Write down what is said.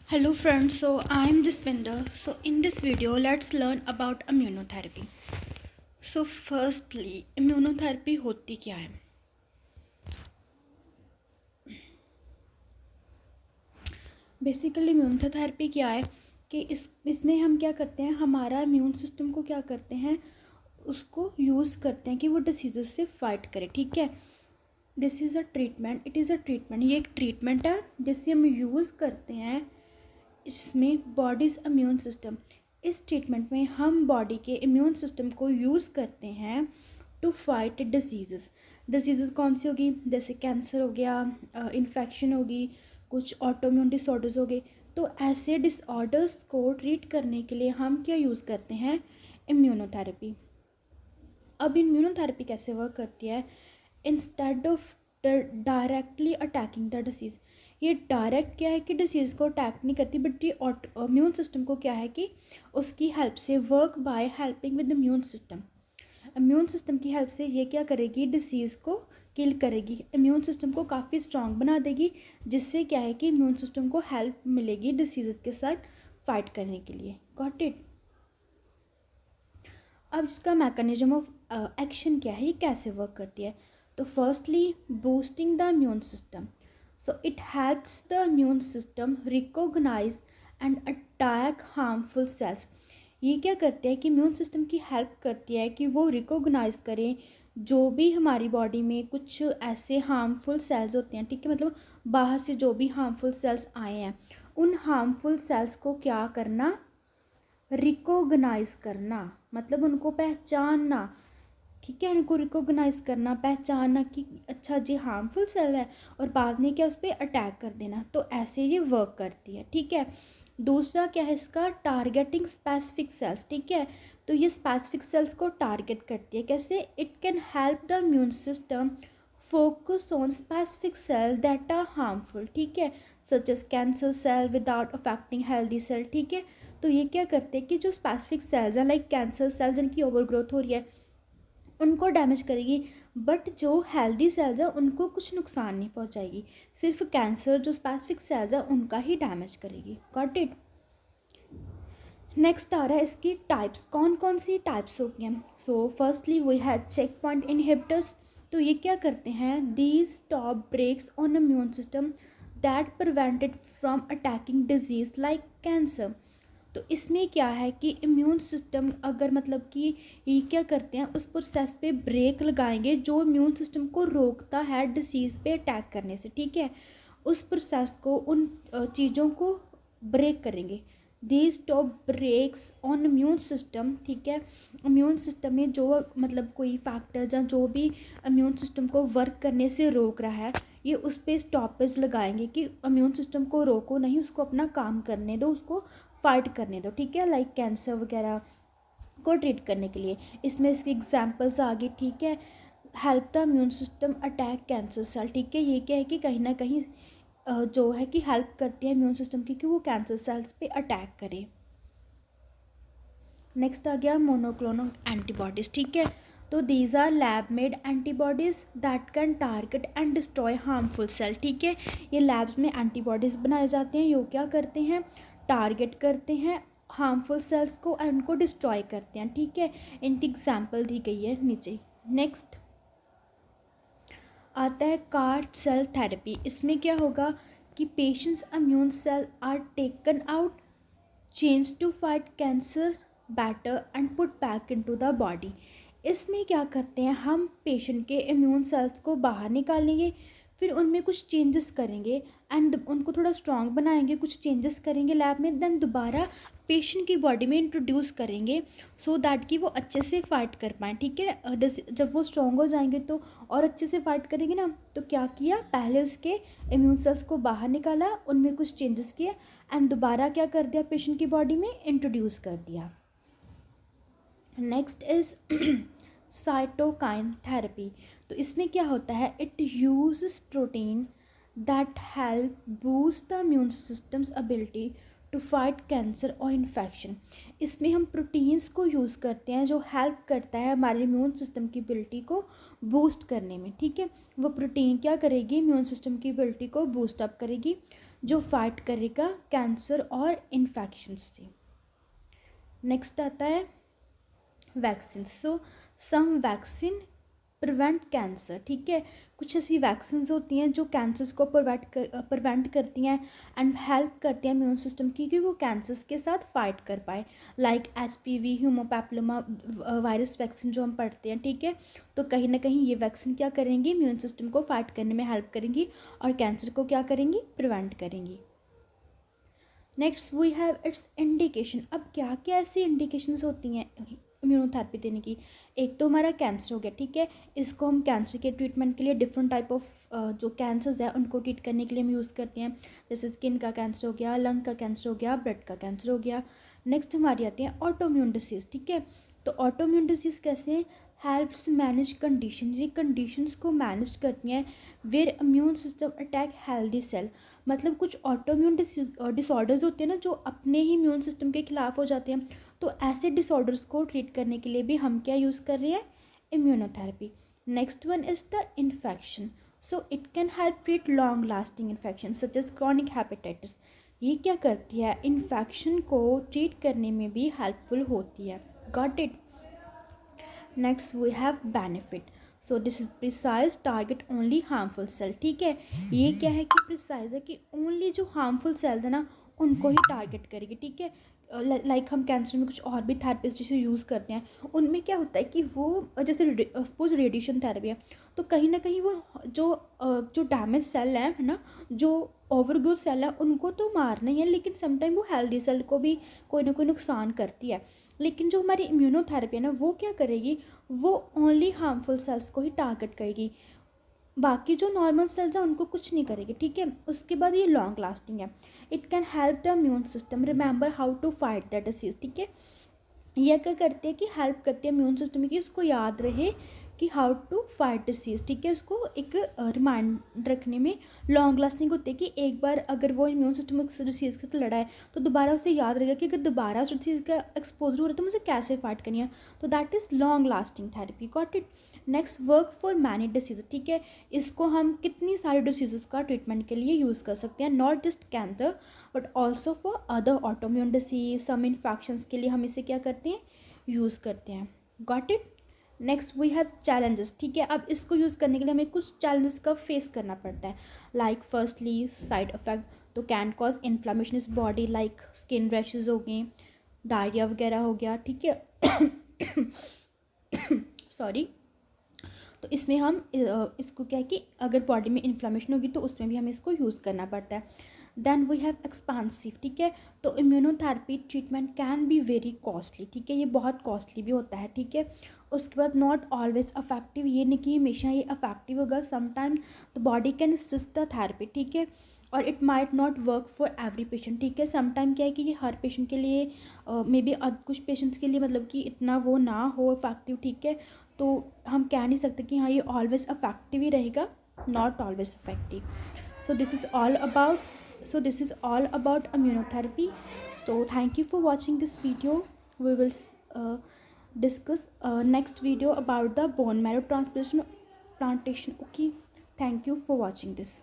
Hello friends, so I'm Dispinder. So in this video, let's learn about immunotherapy. So firstly, immunotherapy होती क्या है? Basically immunotherapy क्या है कि इसमें हम क्या करते हैं, हमारा इम्यून सिस्टम को क्या करते हैं, उसको यूज़ करते हैं कि वो डिसीज़ से फाइट करे. ठीक है, this is a treatment, it is a treatment. ये एक ट्रीटमेंट है जिसे हम यूज़ करते हैं. इसमें बॉडीज़ इम्यून सिस्टम, इस ट्रीटमेंट में हम बॉडी के इम्यून सिस्टम को यूज़ करते हैं टू फाइट डिजीज़ कौन सी होगी, जैसे कैंसर हो गया, इन्फेक्शन होगी, कुछ ऑटोइम्यून डिसऑर्डर्स हो गए. तो ऐसे डिसऑर्डर्स को ट्रीट करने के लिए हम क्या यूज़ करते हैं, इम्यूनोथेरेपी. अब इम्यूनोथेरेपी कैसे वर्क करती है, instead of directly attacking the disease, ये डायरेक्ट क्या है कि डिसीज़ को अटैक नहीं करती, बट ये इम्यून सिस्टम को क्या है कि उसकी हेल्प से work by helping with immune system. Immune system की हेल्प से ये क्या करेगी, डिसीज़ को किल करेगी, इम्यून सिस्टम को काफ़ी स्ट्रॉन्ग बना देगी, जिससे क्या है कि इम्यून सिस्टम को हेल्प मिलेगी डिसीज़ के साथ फाइट करने के लिए. Got it. अब इसका मैकेनिज्म ऑफ एक्शन क्या है, ये कैसे वर्क करती है. तो firstly, boosting the immune system. So it helps the immune system recognize and attack harmful cells. ये क्या करते हैं कि इम्यून सिस्टम की हेल्प करती है कि वो रिकॉग्नाइज करें जो भी हमारी बॉडी में कुछ ऐसे हार्मफुल सेल्स होते हैं. ठीक है, मतलब बाहर से जो भी हार्मफुल सेल्स आए हैं, उन हार्मफुल सेल्स को क्या करना, रिकॉग्नाइज करना, मतलब उनको पहचानना. ठीक है, उनको रिकॉग्नाइज करना, पहचानना कि अच्छा जी हार्मफुल सेल है, और बाद में क्या उस पर अटैक कर देना. तो ऐसे ये वर्क करती है. ठीक है, दूसरा क्या है इसका, टारगेटिंग स्पेसिफिक सेल्स. ठीक है, तो ये स्पेसिफिक सेल्स को टारगेट करती है. कैसे, it can help the immune system focus on specific cell that are harmful. ठीक है, such as cancer cell without affecting healthy cell. ठीक है, तो ये क्या करते हैं कि जो स्पेसिफिक सेल्स हैं, लाइक कैंसर सेल जिनकी ओवर ग्रोथ हो रही है, उनको डैमेज करेगी, बट जो हेल्दी सेल्स हैं उनको कुछ नुकसान नहीं पहुंचाएगी. सिर्फ कैंसर जो स्पेसिफिक सेल्स हैं उनका ही डैमेज करेगी. Got it. नेक्स्ट आ रहा है इसकी टाइप्स, कौन कौन सी टाइप्स होती हैं. So firstly we have check point inhibitors. तो ये क्या करते हैं, these stop breaks on immune system that prevented from attacking disease like cancer. तो इसमें क्या है कि इम्यून सिस्टम अगर मतलब कि ये क्या करते हैं, उस प्रोसेस पे ब्रेक लगाएंगे जो इम्यून सिस्टम को रोकता है डिसीज़ पे अटैक करने से. ठीक है, उस प्रोसेस को, उन चीज़ों को ब्रेक करेंगे. The stop breaks on immune system. ठीक है, इम्यून सिस्टम में जो मतलब कोई फैक्टर या जो भी इम्यून सिस्टम को वर्क करने से रोक रहा है, ये उस पर स्टॉपेज लगाएंगे कि इम्यून सिस्टम को रोको नहीं, उसको अपना काम करने दो, उसको फाइट करने दो. ठीक है, लाइक कैंसर वगैरह को ट्रीट करने के लिए. इसमें इसकी एग्जांपल्स आ गई. ठीक है, help the immune system attack cancer cell. ठीक है, ये क्या है कि कहीं ना कहीं जो है कि हेल्प करती है इम्यून सिस्टम की कि वो कैंसर सेल्स पे अटैक करे. नेक्स्ट आ गया मोनोक्लोनल एंटीबॉडीज़. ठीक है, तो these are lab made antibodies that can target and destroy harmful cell. ठीक है, ये लैब्स में एंटीबॉडीज़ बनाए जाते हैं, ये क्या करते हैं, टारगेट करते हैं हार्मफुल सेल्स को एंड उनको डिस्ट्रॉय करते हैं. ठीक है, इनकी एग्जाम्पल दी गई है नीचे. नेक्स्ट आता है कार्ड सेल थेरेपी. इसमें क्या होगा कि patients immune cell are taken out, change to fight cancer better and put back into the body. इसमें क्या करते हैं, हम पेशेंट के इम्यून सेल्स को बाहर निकालेंगे, फिर उनमें कुछ चेंजेस करेंगे एंड उनको थोड़ा स्ट्रॉन्ग बनाएंगे, कुछ चेंजेस करेंगे लैब में, देन दोबारा पेशेंट की बॉडी में इंट्रोड्यूस करेंगे सो दैट कि वो अच्छे से फाइट कर पाएँ. ठीक है, जब वो स्ट्रॉन्ग हो जाएंगे तो और अच्छे से फाइट करेंगे ना. तो क्या किया, पहले उसके इम्यून सेल्स को बाहर निकाला, उनमें कुछ चेंजेस किए एंड दोबारा क्या कर दिया, पेशेंट की बॉडी में इंट्रोड्यूस कर दिया. Next is cytokine therapy. तो इसमें क्या होता है, it uses protein that help boost the immune system's ability to fight cancer और इन्फेक्शन. इसमें हम प्रोटीन्स को यूज़ करते हैं जो हेल्प करता है हमारे इम्यून सिस्टम की एबिलिटी को बूस्ट करने में. ठीक है, वो प्रोटीन क्या करेगी, इम्यून सिस्टम की एबिलिटी को बूस्ट अप करेगी. जो फाइट करेगा कैंसर और इन्फेक्शन से। नेक्स्ट आता है वैक्सीन। सो सम वैक्सीन प्रिवेंट कैंसर, ठीक है। कुछ ऐसी वैक्सीन होती हैं जो कैंसर्स को प्रिवेंट करती हैं एंड हेल्प करती हैं इम्यून सिस्टम की कि वो कैंसर्स के साथ फाइट कर पाए, लाइक HPV, ह्यूमोपैप्लोमा वायरस वैक्सीन जो हम पढ़ते हैं, ठीक है। तो कहीं ना कहीं ये वैक्सीन क्या करेंगी, इम्यून सिस्टम को फाइट करने में हेल्प करेंगी और कैंसर को क्या करेंगी, प्रिवेंट करेंगी। Next we have its indication. अब क्या क्या ऐसी इंडिकेशंस होती हैं इम्यूनोथेरेपी देने की। एक तो हमारा कैंसर हो गया, ठीक है। इसको हम कैंसर के ट्रीटमेंट के लिए डिफरेंट टाइप ऑफ जो कैंसर्स है उनको ट्रीट करने के लिए हम यूज़ करते हैं, जैसे स्किन का कैंसर हो गया, लंग का कैंसर हो गया, ब्लड का कैंसर हो गया। नेक्स्ट हमारी आती है ऑटोम्यून डिसीज़, ठीक है। तो ऑटोम्यून डिसीज़ कैसे हैं, हेल्प्स मैनेज कंडीशन, ये कंडीशंस को मैनेज करती हैं where immune system attack healthy cell. मतलब कुछ ऑटोम्यून डिसऑर्डर्स होते हैं ना जो अपने ही इम्यून सिस्टम के खिलाफ हो जाते हैं, तो ऐसे डिसऑर्डर्स को ट्रीट करने के लिए भी हम क्या यूज़ कर रहे हैं, immunotherapy. Next one is the infection. So it can help treat long lasting infection such as chronic hepatitis. ये क्या करती है, इन्फेक्शन को ट्रीट करने में भी हेल्पफुल होती है। Got it. Next we have benefit. So this is precise target only harmful cell, ठीक है। ये क्या है कि प्रिसाइज है कि ओनली जो हार्मफुल सेल्स है ना उनको ही टारगेट करेगी, ठीक है। लाइक हम कैंसर में कुछ और भी थेरेपीज जैसे यूज़ करते हैं, उनमें क्या होता है कि वो जैसे सपोज रेडिएशन थेरेपी है, तो कहीं ना कहीं वो जो डैमेज सेल है ना, जो ओवरग्रोथ सेल है, उनको तो मारना ही है, लेकिन समटाइम वो हेल्दी सेल को भी कोई ना कोई नुकसान करती है। लेकिन जो हमारी इम्यूनोथेरेपी है ना, वो क्या करेगी, वो ओनली हार्मफुल सेल्स को ही टारगेट करेगी, बाकी जो नॉर्मल सेल्स हैं उनको कुछ नहीं करेगी, ठीक है। उसके बाद ये लॉन्ग लास्टिंग है। It can help the immune system remember how to fight the disease, ठीक है। यह क्या करती है कि हेल्प करती है इम्यून सिस्टम की, उसको याद रहे कि हाउ टू फाइट डिसीज़, ठीक है। उसको एक रिमाइंड रखने में लॉन्ग लास्टिंग होती है कि एक बार अगर वो इम्यून सिस्टम उस डिसीज़ के साथ लड़ा है तो दोबारा उसे याद रहेगा कि अगर दोबारा उस डिसीज़ का एक्सपोजर हो रहा है तो मुझे कैसे फाइट करनी है। तो that is long lasting therapy. Got it. Next work for many disease, ठीक है। इसको हम कितनी सारी डिसीज़ का ट्रीटमेंट के लिए यूज़ कर सकते हैं, not just cancer but also for other autoimmune disease, some infections के लिए हम इसे क्या करते हैं, यूज़ करते हैं। Got it. Next we have challenges, ठीक है। अब इसको यूज़ करने के लिए हमें कुछ चैलेंजेस का फेस करना पड़ता है, लाइक फर्स्टली साइड इफेक्ट, तो कैन कॉज इन्फ्लामेशन इस बॉडी, लाइक स्किन रैशेज हो गए, डायरिया वगैरह हो गया, ठीक है। सॉरी। तो इसमें हम इसको क्या है कि अगर बॉडी में इन्फ्लामेशन होगी तो उसमें भी हमें इसको यूज़ करना पड़ता है। देन वी हैव एक्सपांसिव, ठीक है। तो immunotherapy treatment can be very costly, ठीक है। ये बहुत कॉस्टली भी होता है, ठीक है। उसके बाद नॉट ऑलवेज अफेक्टिव, ये नहीं कि हमेशा ये अफेक्टिव होगा, sometime the body can assist the therapy, ठीक है। और it might not work for every patient, ठीक है। समटाइम क्या है कि ये हर पेशेंट के लिए मे बी कुछ पेशेंट्स के लिए मतलब कि इतना वो ना हो इफेक्टिव, ठीक है। तो हम कह नहीं सकते कि हाँ ये ऑलवेज अफेक्टिव ही रहेगा, not always effective. So this is all about immunotherapy. So thank you for watching this video. We will discuss next video about the bone marrow transplantation. Okay, thank you for watching this.